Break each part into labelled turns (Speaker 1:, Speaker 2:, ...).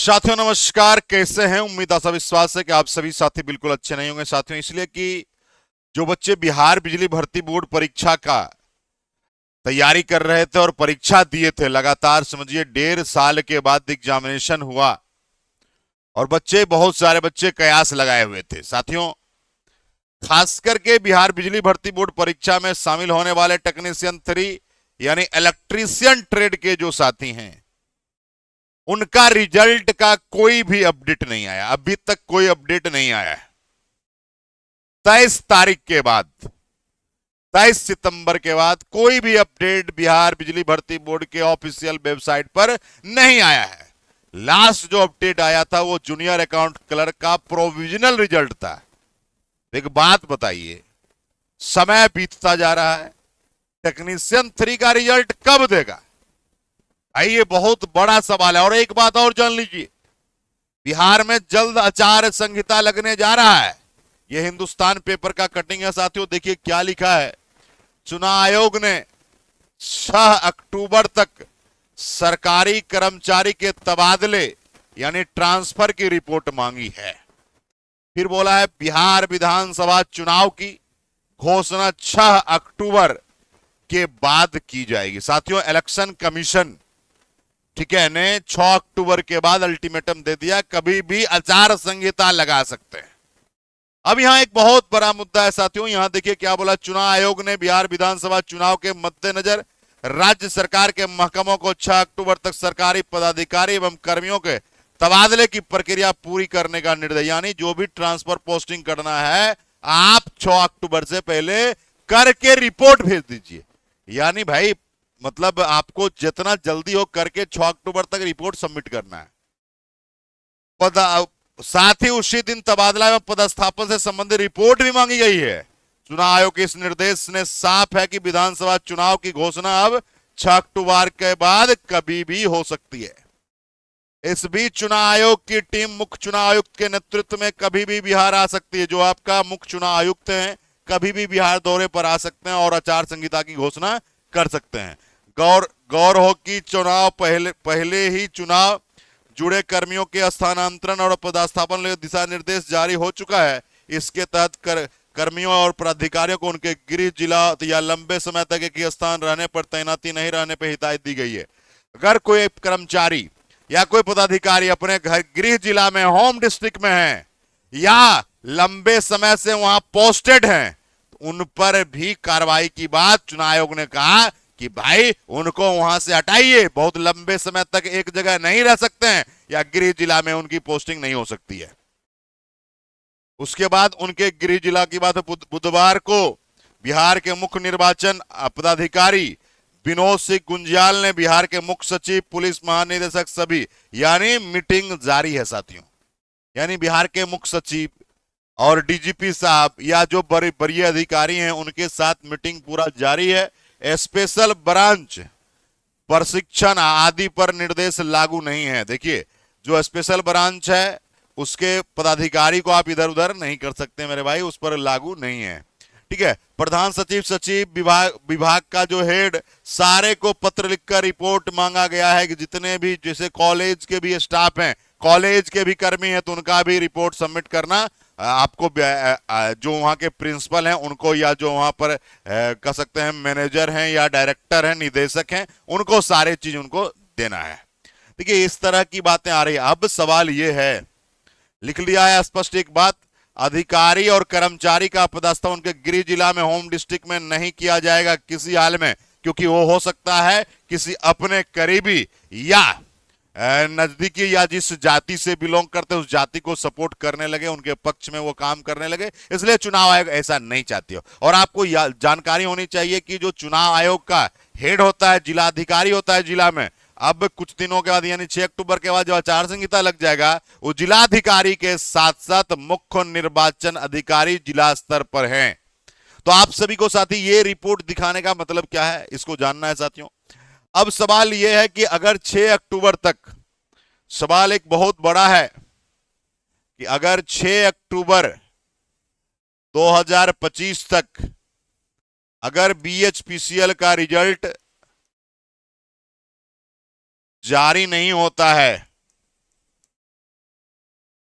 Speaker 1: साथियों नमस्कार, कैसे हैं। उम्मीद आशा विश्वास है कि आप सभी साथी बिल्कुल अच्छे नहीं होंगे साथियों, इसलिए कि जो बच्चे बिहार बिजली भर्ती बोर्ड परीक्षा का तैयारी कर रहे थे और परीक्षा दिए थे, लगातार समझिए 1.5 साल के बाद एग्जामिनेशन हुआ और बहुत सारे बच्चे कयास लगाए हुए थे साथियों। खास करके बिहार बिजली भर्ती बोर्ड परीक्षा में शामिल होने वाले टेक्नीशियन 3 यानी इलेक्ट्रीशियन ट्रेड के जो साथी हैं, उनका रिजल्ट का कोई भी अपडेट नहीं आया। अभी तक कोई अपडेट नहीं आया है। 23 तारीख के बाद, 23 सितंबर के बाद कोई भी अपडेट बिहार बिजली भर्ती बोर्ड के ऑफिशियल वेबसाइट पर नहीं आया है। लास्ट जो अपडेट आया था वो जूनियर अकाउंट क्लर्क का प्रोविजनल रिजल्ट था। एक बात बताइए, समय बीतता जा रहा है, टेक्नीशियन 3 का रिजल्ट कब देगा? भाई ये बहुत बड़ा सवाल है। और एक बात और जान लीजिए, बिहार में जल्द आचार संहिता लगने जा रहा है। यह हिंदुस्तान पेपर का कटिंग है साथियों। देखिए क्या लिखा है। चुनाव आयोग ने 6 अक्टूबर तक सरकारी कर्मचारी के तबादले यानी ट्रांसफर की रिपोर्ट मांगी है। फिर बोला है बिहार विधानसभा चुनाव की घोषणा 6 अक्टूबर के बाद की जाएगी। साथियों इलेक्शन कमीशन, ठीक है, ने 6 अक्टूबर के बाद अल्टीमेटम दे दिया, कभी भी आचार संहिता लगा सकते हैं। अब यहां एक बहुत बड़ा मुद्दा है साथियों। यहां देखिए क्या बोला। चुनाव आयोग ने बिहार विधानसभा चुनाव के मद्देनजर राज्य सरकार के महकमों को 6 अक्टूबर तक सरकारी पदाधिकारी एवं कर्मियों के तबादले की प्रक्रिया पूरी करने का निर्देश, यानी जो भी ट्रांसफर पोस्टिंग करना है आप 6 अक्टूबर से पहले करके रिपोर्ट भेज दीजिए। यानी भाई मतलब आपको जितना जल्दी हो करके 6 अक्टूबर तक रिपोर्ट सबमिट करना है। साथ ही उसी दिन तबादला एवं पदस्थापन से संबंधित रिपोर्ट भी मांगी गई है। चुनाव आयोग के इस निर्देश ने साफ है कि विधानसभा चुनाव की घोषणा अब 6 अक्टूबर के बाद कभी भी हो सकती है। इस बीच चुनाव आयोग की टीम मुख्य चुनाव आयुक्त के नेतृत्व में कभी भी बिहार आ सकती है। जो आपका मुख्य चुनाव आयुक्त हैं कभी भी बिहार दौरे पर आ सकते हैं और आचार संहिता की घोषणा कर सकते हैं। गौर हो कि चुनाव पहले ही चुनाव जुड़े कर्मियों के स्थानांतरण और पदस्थापन के दिशा निर्देश जारी हो चुका है। इसके तहत कर्मियों और पदाधिकारियों को उनके गृह जिला या लंबे समय तक एक ही स्थान रहने पर तैनाती नहीं रहने पर हिदायत दी गई है। अगर कोई कर्मचारी या कोई पदाधिकारी अपने घर गृह जिला में होम डिस्ट्रिक्ट में है या लंबे समय से वहां पोस्टेड हैं, तो उन पर भी कार्रवाई की बात चुनाव आयोग ने कहा कि भाई उनको वहां से हटाइए। बहुत लंबे समय तक एक जगह नहीं रह सकते हैं या गृह जिला में उनकी पोस्टिंग नहीं हो सकती है। उसके बाद उनके गृह जिला की बात, बुधवार को बिहार के मुख्य निर्वाचन पदाधिकारी विनोद सिंह गुंजियाल ने बिहार के मुख्य सचिव, पुलिस महानिदेशक सभी यानी मीटिंग जारी है साथियों। यानी बिहार के मुख्य सचिव और डीजीपी साहब या जो बड़े अधिकारी हैं उनके साथ मीटिंग पूरा जारी है। स्पेशल ब्रांच प्रशिक्षण आदि पर निर्देश लागू नहीं है। देखिए जो स्पेशल ब्रांच है उसके पदाधिकारी को आप इधर उधर नहीं कर सकते मेरे भाई, उस पर लागू नहीं है। ठीक है। प्रधान सचिव, सचिव, विभाग का जो हेड, सारे को पत्र लिखकर रिपोर्ट मांगा गया है कि जितने भी जैसे कॉलेज के भी स्टाफ हैं, कॉलेज के भी कर्मी हैं, तो उनका भी रिपोर्ट सबमिट करना आपको, जो वहां के प्रिंसिपल हैं उनको या जो वहां पर कह सकते हैं मैनेजर हैं या डायरेक्टर हैं, निदेशक हैं, उनको सारे चीज उनको देना है। देखिए इस तरह की बातें आ रही है। अब सवाल ये है, लिख लिया है स्पष्ट एक बात, अधिकारी और कर्मचारी का पदस्थापन उनके गृह जिला में होम डिस्ट्रिक्ट में नहीं किया जाएगा किसी हाल में, क्योंकि वो हो सकता है किसी अपने करीबी या नजदीकी या जिस जाति से बिलोंग करते उस जाति को सपोर्ट करने लगे, उनके पक्ष में वो काम करने लगे। इसलिए चुनाव आयोग ऐसा नहीं चाहती हो। और आपको जानकारी होनी चाहिए कि जो चुनाव आयोग का हेड होता है, जिलाधिकारी होता है जिला में, अब कुछ दिनों के बाद यानी 6 अक्टूबर के बाद जो आचार संहिता लग जाएगा, वो जिलाधिकारी के साथ साथ मुख्य निर्वाचन अधिकारी जिला स्तर पर हैं। तो आप सभी को साथी ये रिपोर्ट दिखाने का मतलब क्या है, इसको जानना है साथियों। अब सवाल यह है कि अगर 6 अक्टूबर तक, सवाल एक बहुत बड़ा है कि अगर 6 अक्टूबर 2025 तक अगर बीएचपीसीएल का रिजल्ट जारी नहीं होता है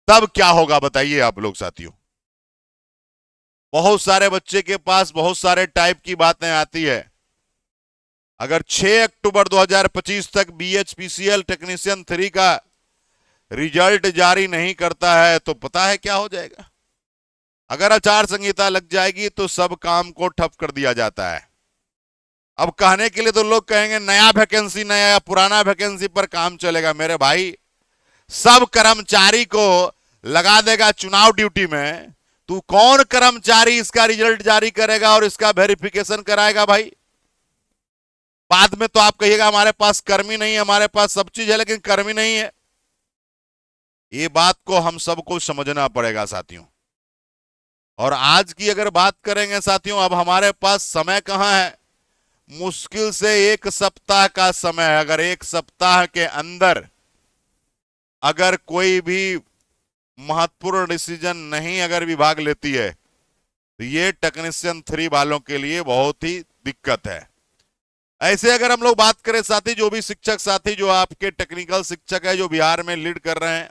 Speaker 1: तब क्या होगा बताइए आप लोग साथियों। बहुत सारे बच्चे के पास बहुत सारे टाइप की बातें आती है। अगर 6 अक्टूबर 2025 तक BHPCL टेक्नीशियन 3 का रिजल्ट जारी नहीं करता है तो पता है क्या हो जाएगा। अगर आचार संहिता लग जाएगी तो सब काम को ठप कर दिया जाता है। अब कहने के लिए तो लोग कहेंगे नया वैकेंसी, नया या पुराना वैकेंसी पर काम चलेगा। मेरे भाई, सब कर्मचारी को लगा देगा चुनाव ड्यूटी में, तू कौन कर्मचारी इसका रिजल्ट जारी करेगा और इसका वेरिफिकेशन कराएगा भाई। बाद में तो आप कहिएगा हमारे पास कर्मी नहीं है, हमारे पास सब चीज है लेकिन कर्मी नहीं है। ये बात को हम सबको समझना पड़ेगा साथियों। और आज की अगर बात करेंगे साथियों, अब हमारे पास समय कहां है, मुश्किल से 1 सप्ताह का समय है। अगर 1 सप्ताह के अंदर अगर कोई भी महत्वपूर्ण डिसीजन नहीं अगर विभाग लेती है तो ये टेक्नीशियन 3 वालों के लिए बहुत ही दिक्कत है। ऐसे अगर हम लोग बात करें साथी, जो भी शिक्षक साथी जो आपके टेक्निकल शिक्षक है जो बिहार में लीड कर रहे हैं,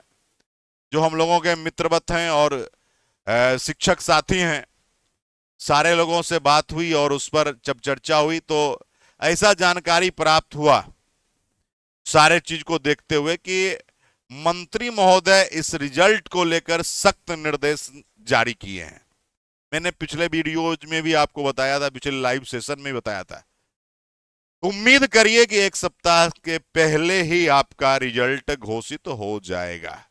Speaker 1: जो हम लोगों के मित्रवत हैं और शिक्षक साथी हैं, सारे लोगों से बात हुई और उस पर जब चर्चा हुई तो ऐसा जानकारी प्राप्त हुआ सारे चीज को देखते हुए कि मंत्री महोदय इस रिजल्ट को लेकर सख्त निर्देश जारी किए हैं। मैंने पिछले वीडियोज में भी आपको बताया था, पिछले लाइव सेशन में बताया था। उम्मीद करिए कि 1 सप्ताह के पहले ही आपका रिजल्ट घोषित हो जाएगा।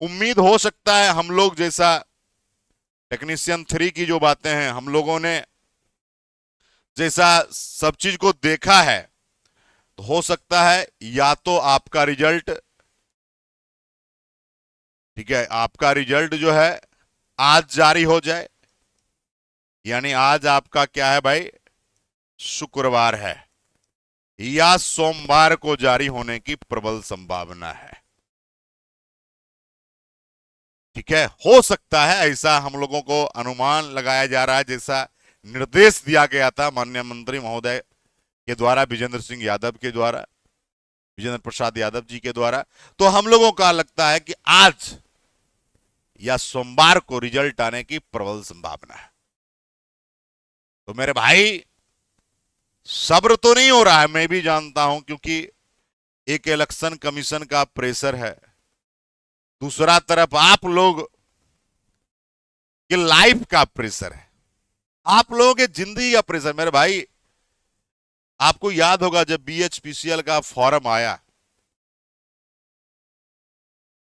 Speaker 1: उम्मीद हो सकता है हम लोग जैसा टेक्नीशियन 3 की जो बातें हैं, हम लोगों ने जैसा सब चीज को देखा है, तो हो सकता है या तो आपका रिजल्ट, ठीक है, आपका रिजल्ट जो है आज जारी हो जाए, यानी आज आपका क्या है भाई, शुक्रवार है, या सोमवार को जारी होने की प्रबल संभावना है। ठीक है, हो सकता है ऐसा हम लोगों को अनुमान लगाया जा रहा है, जैसा निर्देश दिया गया था माननीय मंत्री महोदय के द्वारा, विजेंद्र सिंह यादव के द्वारा, विजेंद्र प्रसाद यादव जी के द्वारा। तो हम लोगों का लगता है कि आज या सोमवार को रिजल्ट आने की प्रबल संभावना है। तो मेरे भाई, सब्र तो नहीं हो रहा है, मैं भी जानता हूं, क्योंकि एक इलेक्शन कमीशन का प्रेशर है, दूसरा तरफ आप लोग के लाइफ का प्रेशर है, आप लोगों के जिंदगी का प्रेशर। मेरे भाई, आपको याद होगा जब BHPCL का फॉर्म आया,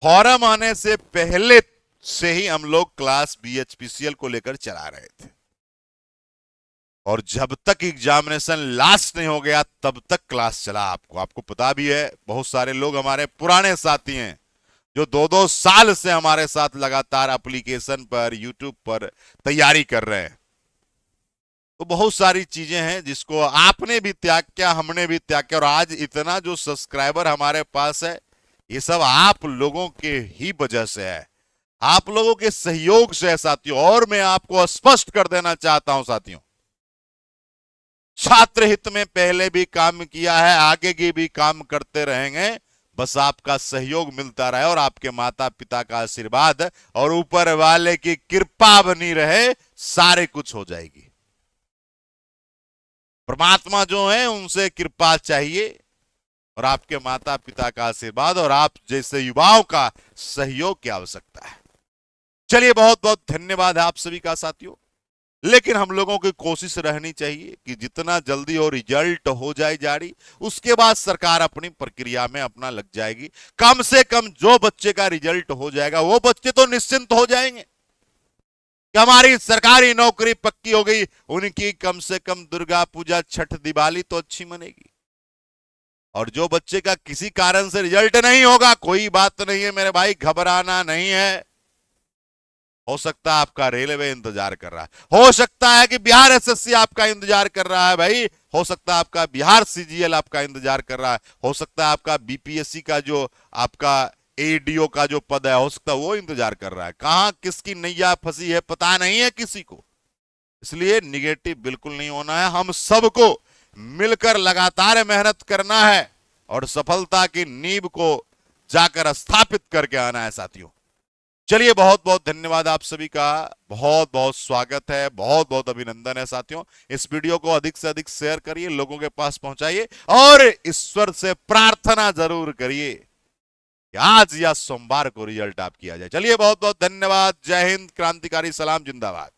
Speaker 1: फॉर्म आने से पहले से ही हम लोग क्लास BHPCL को लेकर चला रहे थे, और जब तक एग्जामिनेशन लास्ट नहीं हो गया तब तक क्लास चला। आपको पता भी है, बहुत सारे लोग हमारे पुराने साथी हैं जो 2-2 साल से हमारे साथ लगातार एप्लीकेशन पर, यूट्यूब पर तैयारी कर रहे हैं। तो बहुत सारी चीजें हैं जिसको आपने भी त्याग किया, हमने भी त्याग किया, और आज इतना जो सब्सक्राइबर हमारे पास है, ये सब आप लोगों के ही वजह से है, आप लोगों के सहयोग से है साथियों। और मैं आपको स्पष्ट कर देना चाहता हूं साथियों, छात्र हित में पहले भी काम किया है, आगे की भी काम करते रहेंगे, बस आपका सहयोग मिलता रहे और आपके माता पिता का आशीर्वाद और ऊपर वाले की कृपा बनी रहे, सारे कुछ हो जाएगी। परमात्मा जो है उनसे कृपा चाहिए, और आपके माता पिता का आशीर्वाद और आप जैसे युवाओं का सहयोग की आवश्यकता है। चलिए, बहुत बहुत धन्यवाद है आप सभी का साथियों। लेकिन हम लोगों की कोशिश रहनी चाहिए कि जितना जल्दी हो रिजल्ट हो जाए जारी, उसके बाद सरकार अपनी प्रक्रिया में अपना लग जाएगी। कम से कम जो बच्चे का रिजल्ट हो जाएगा वो बच्चे तो निश्चिंत हो जाएंगे कि हमारी सरकारी नौकरी पक्की हो गई, उनकी कम से कम दुर्गा पूजा, छठ, दिवाली तो अच्छी मनेगी। और जो बच्चे का किसी कारण से रिजल्ट नहीं होगा, कोई बात नहीं है मेरे भाई, घबराना नहीं है। हो सकता है आपका रेलवे इंतजार कर रहा है, हो सकता है कि बिहार SSC आपका इंतजार कर रहा है भाई, हो सकता है आपका बिहार CGL आपका इंतजार कर रहा है, हो सकता है आपका BPSC का जो आपका ADO का जो पद है, हो सकता है वो इंतजार कर रहा है। कहां किसकी नैया फंसी है पता नहीं है किसी को, इसलिए निगेटिव बिल्कुल नहीं होना है। हम सबको मिलकर लगातार मेहनत करना है और सफलता की नींव को जाकर स्थापित करके आना है साथियों। चलिए, बहुत बहुत धन्यवाद आप सभी का, बहुत बहुत स्वागत है, बहुत बहुत अभिनंदन है साथियों। इस वीडियो को अधिक से अधिक शेयर करिए, लोगों के पास पहुंचाइए और ईश्वर से प्रार्थना जरूर करिए कि आज या सोमवार को रिजल्ट आप किया जाए। चलिए, बहुत बहुत धन्यवाद। जय हिंद, क्रांतिकारी सलाम, जिंदाबाद।